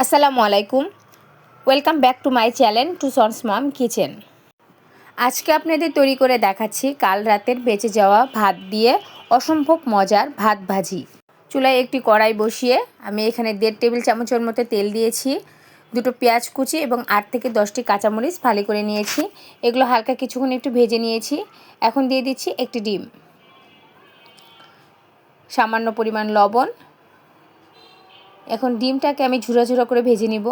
আসসালামু আলাইকুম। Welcome back to my channel টুসনস মম কিচেন। আজকে আপনাদের তৈরি করে দেখাচ্ছি কাল রাতের বেঁচে যাওয়া ভাত দিয়ে অসম্ভব মজার ভাত ভাজি। চুলায় একটি কড়াই বসিয়ে আমি এখানে 1.5 টেবিল চামচের মতো তেল দিয়েছি, দুটো পেঁয়াজ কুচি এবং 8 থেকে 10টি কাঁচামরিচ ফালি করে নিয়েছি। এগুলো হালকা কিছুক্ষণ একটু ভেজে নিয়েছি। এখন দিয়ে দিচ্ছি একটি ডিম, সামান্য পরিমাণ লবণ। এখন ডিমটাকে আমি ঝুরা ঝুরা করে ভেজে নিব।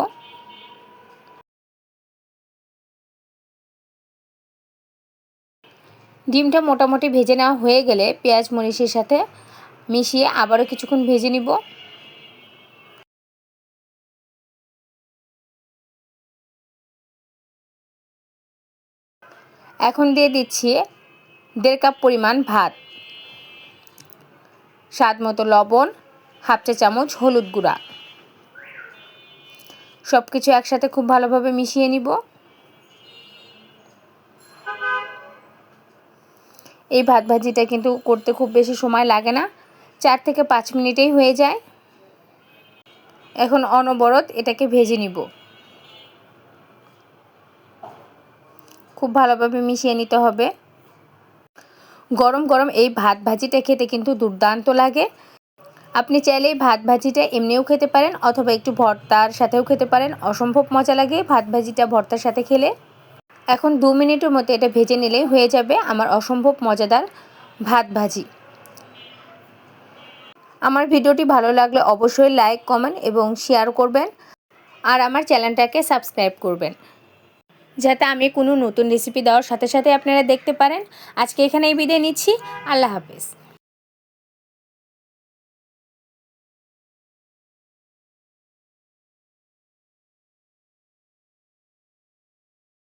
ডিমটা মোটামুটি ভেজে নেওয়া হয়ে গেলে পেঁয়াজ মরিচের সাথে মিশিয়ে আবারও কিছুক্ষণ ভেজে নিব। এখন দিয়ে দিচ্ছি 1.5 কাপ পরিমাণ ভাত, স্বাদ মতো লবণ, হাফ চা চামচ হলুদ গুঁড়া। সব কিছু একসাথে খুব ভালোভাবে মিশিয়ে নিব। এই ভাত ভাজিটা কিন্তু করতে খুব বেশি সময় লাগে না, 4 থেকে 5 মিনিটেই হয়ে যায়। এখন অনবরত এটাকে ভেজে নিব। খুব ভালোভাবে মিশিয়ে নিতে হবে। গরম গরম এই ভাত ভাজিটা খেতে কিন্তু দুর্দান্ত লাগে। আপনি চাইলে ভাত ভাজিটা এমনিও খেতে পারেন অথবা একটু ভর্তার সাথেও খেতে পারেন। অসম্ভব মজা লাগে ভাত ভাজিটা ভর্তার সাথে খেলে। এখন 2 মিনিটের মতো এটা ভেজে নিলেই হয়ে যাবে আমার অসম্ভব মজাদার ভাত ভাজি। আমার ভিডিওটি ভালো লাগলে অবশ্যই লাইক, কমেন্ট এবং শেয়ার করবেন। আর আমার চ্যানেলটাকে সাবস্ক্রাইব করবেন, যাতে আমি কোনো নতুন রেসিপি দেওয়ার সাথে সাথে আপনারা দেখতে পারেন। আজকে এখানেই বিদায় নিচ্ছি। আল্লাহ হাফেজ।